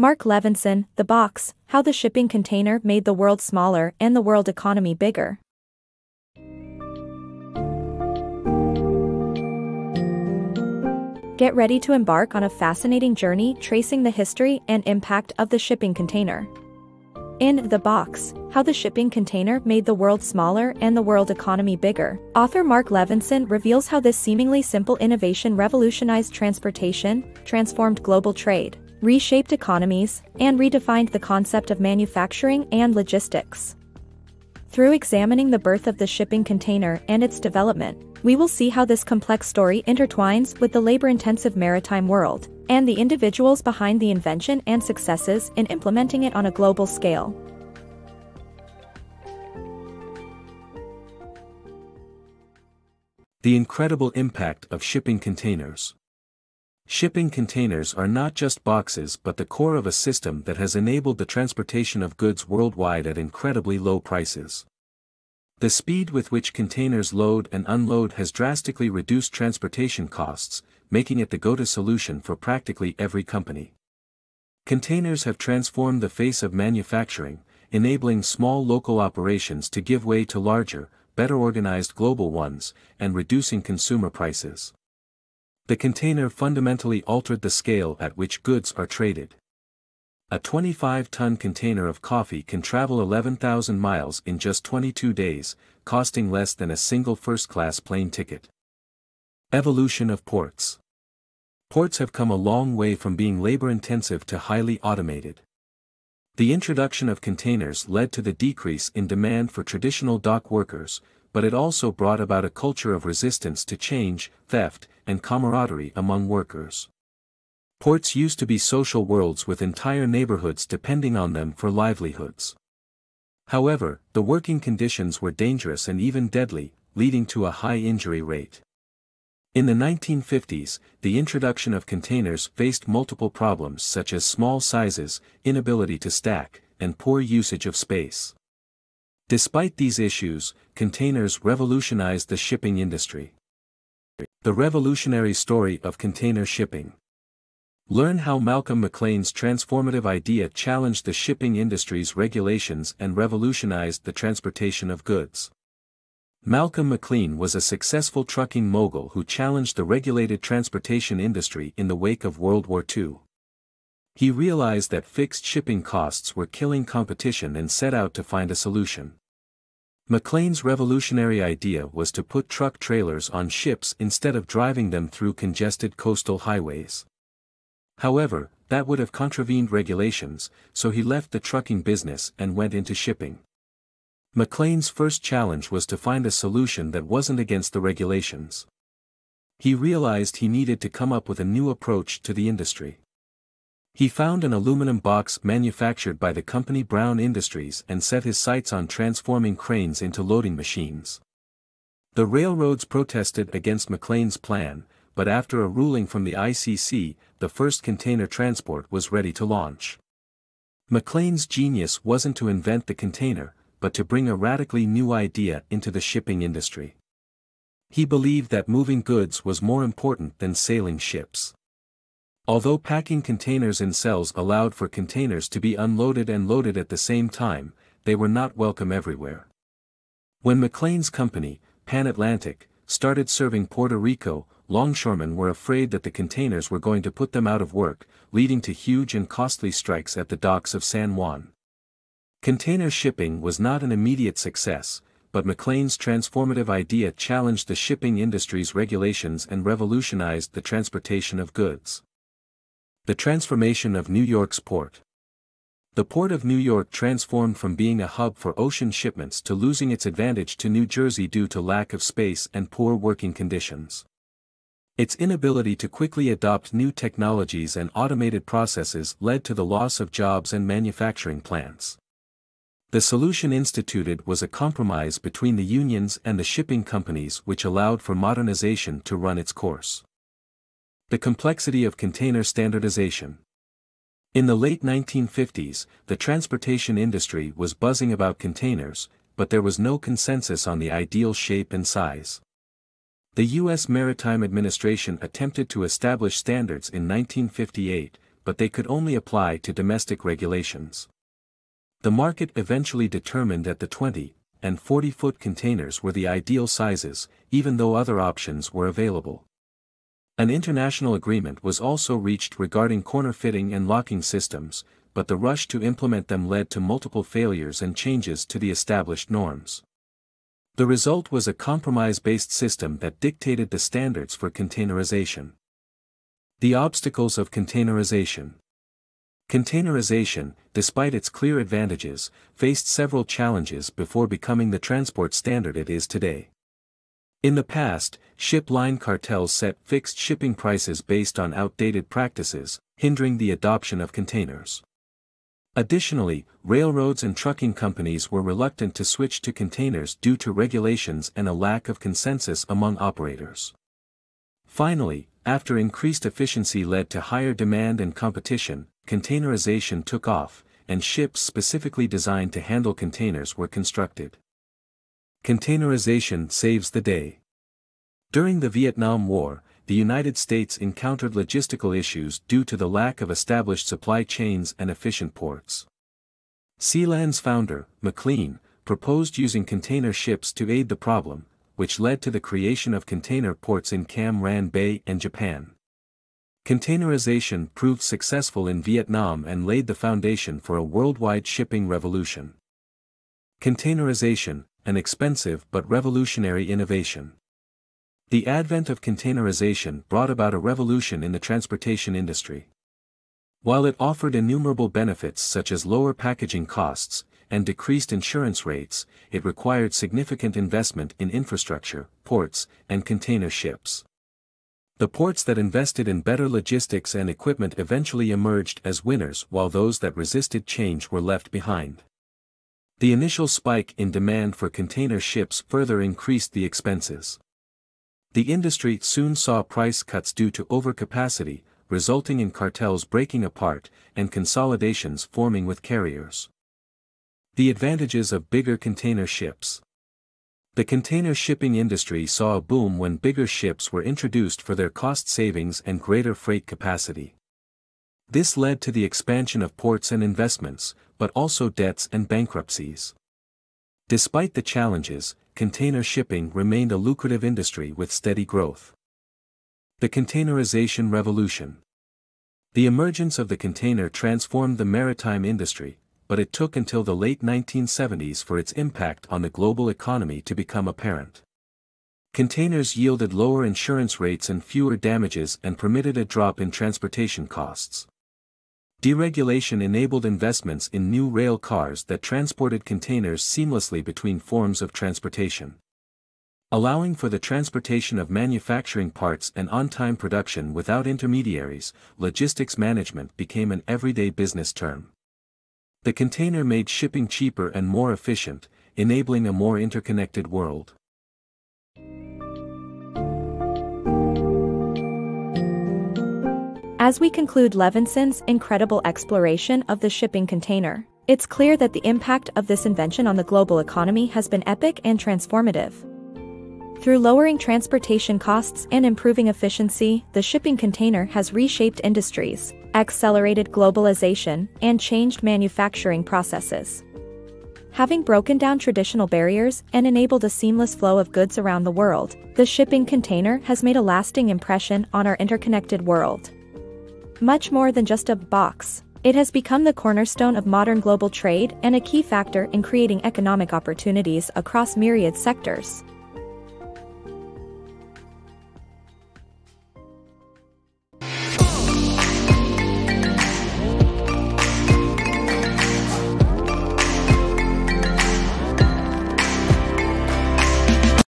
Marc Levinson, The Box, How the Shipping Container Made the World Smaller and the World Economy Bigger. Get ready to embark on a fascinating journey tracing the history and impact of the shipping container. In The Box, How the Shipping Container Made the World Smaller and the World Economy Bigger, author Marc Levinson reveals how this seemingly simple innovation revolutionized transportation, transformed global trade, reshaped economies, and redefined the concept of manufacturing and logistics. Through examining the birth of the shipping container and its development, we will see how this complex story intertwines with the labor-intensive maritime world, and the individuals behind the invention and successes in implementing it on a global scale. The incredible impact of shipping containers. Shipping containers are not just boxes but the core of a system that has enabled the transportation of goods worldwide at incredibly low prices. The speed with which containers load and unload has drastically reduced transportation costs, making it the go-to solution for practically every company. Containers have transformed the face of manufacturing, enabling small local operations to give way to larger, better organized global ones, and reducing consumer prices. The container fundamentally altered the scale at which goods are traded. A 25-ton container of coffee can travel 11,000 miles in just 22 days, costing less than a single first-class plane ticket. Evolution of ports. Ports have come a long way from being labor-intensive to highly automated. The introduction of containers led to the decrease in demand for traditional dock workers, but it also brought about a culture of resistance to change, theft, and camaraderie among workers. Ports used to be social worlds with entire neighborhoods depending on them for livelihoods. However, the working conditions were dangerous and even deadly, leading to a high injury rate. In the 1950s, the introduction of containers faced multiple problems such as small sizes, inability to stack, and poor usage of space. Despite these issues, containers revolutionized the shipping industry. The revolutionary story of container shipping. Learn how Malcolm McLean's transformative idea challenged the shipping industry's regulations and revolutionized the transportation of goods. Malcolm McLean was a successful trucking mogul who challenged the regulated transportation industry in the wake of World War II. He realized that fixed shipping costs were killing competition and set out to find a solution. McLean's revolutionary idea was to put truck trailers on ships instead of driving them through congested coastal highways. However, that would have contravened regulations, so he left the trucking business and went into shipping. McLean's first challenge was to find a solution that wasn't against the regulations. He realized he needed to come up with a new approach to the industry. He found an aluminum box manufactured by the company Brown Industries and set his sights on transforming cranes into loading machines. The railroads protested against McLean's plan, but after a ruling from the ICC, the first container transport was ready to launch. McLean's genius wasn't to invent the container, but to bring a radically new idea into the shipping industry. He believed that moving goods was more important than sailing ships. Although packing containers in cells allowed for containers to be unloaded and loaded at the same time, they were not welcome everywhere. When McLean's company, Pan Atlantic, started serving Puerto Rico, longshoremen were afraid that the containers were going to put them out of work, leading to huge and costly strikes at the docks of San Juan. Container shipping was not an immediate success, but McLean's transformative idea challenged the shipping industry's regulations and revolutionized the transportation of goods. The transformation of New York's port. The Port of New York transformed from being a hub for ocean shipments to losing its advantage to New Jersey due to lack of space and poor working conditions. Its inability to quickly adopt new technologies and automated processes led to the loss of jobs and manufacturing plants. The solution instituted was a compromise between the unions and the shipping companies which allowed for modernization to run its course. The complexity of container standardization. In the late 1950s, the transportation industry was buzzing about containers, but there was no consensus on the ideal shape and size. The U.S. Maritime Administration attempted to establish standards in 1958, but they could only apply to domestic regulations. The market eventually determined that the 20 and 40-foot containers were the ideal sizes, even though other options were available. An international agreement was also reached regarding corner fitting and locking systems, but the rush to implement them led to multiple failures and changes to the established norms. The result was a compromise-based system that dictated the standards for containerization. The obstacles of containerization. Containerization, despite its clear advantages, faced several challenges before becoming the transport standard it is today. In the past, ship line cartels set fixed shipping prices based on outdated practices, hindering the adoption of containers. Additionally, railroads and trucking companies were reluctant to switch to containers due to regulations and a lack of consensus among operators. Finally, after increased efficiency led to higher demand and competition, containerization took off, and ships specifically designed to handle containers were constructed. Containerization saves the day. During the Vietnam War, the United States encountered logistical issues due to the lack of established supply chains and efficient ports. Sealand's founder, McLean, proposed using container ships to aid the problem, which led to the creation of container ports in Cam Ranh Bay and Japan. Containerization proved successful in Vietnam and laid the foundation for a worldwide shipping revolution. Containerization, an expensive but revolutionary innovation. The advent of containerization brought about a revolution in the transportation industry. While it offered innumerable benefits such as lower packaging costs and decreased insurance rates, it required significant investment in infrastructure, ports, and container ships. The ports that invested in better logistics and equipment eventually emerged as winners, while those that resisted change were left behind. The initial spike in demand for container ships further increased the expenses. The industry soon saw price cuts due to overcapacity, resulting in cartels breaking apart and consolidations forming with carriers. The advantages of bigger container ships. The container shipping industry saw a boom when bigger ships were introduced for their cost savings and greater freight capacity. This led to the expansion of ports and investments, but also debts and bankruptcies. Despite the challenges, container shipping remained a lucrative industry with steady growth. The Containerization Revolution. The emergence of the container transformed the maritime industry, but it took until the late 1970s for its impact on the global economy to become apparent. Containers yielded lower insurance rates and fewer damages and permitted a drop in transportation costs. Deregulation enabled investments in new rail cars that transported containers seamlessly between forms of transportation. Allowing for the transportation of manufacturing parts and on-time production without intermediaries, logistics management became an everyday business term. The container made shipping cheaper and more efficient, enabling a more interconnected world. As we conclude Levinson's incredible exploration of the shipping container, it's clear that the impact of this invention on the global economy has been epic and transformative. Through lowering transportation costs and improving efficiency, the shipping container has reshaped industries, accelerated globalization, and changed manufacturing processes. Having broken down traditional barriers and enabled a seamless flow of goods around the world, the shipping container has made a lasting impression on our interconnected world. Much more than just a box, it has become the cornerstone of modern global trade and a key factor in creating economic opportunities across myriad sectors.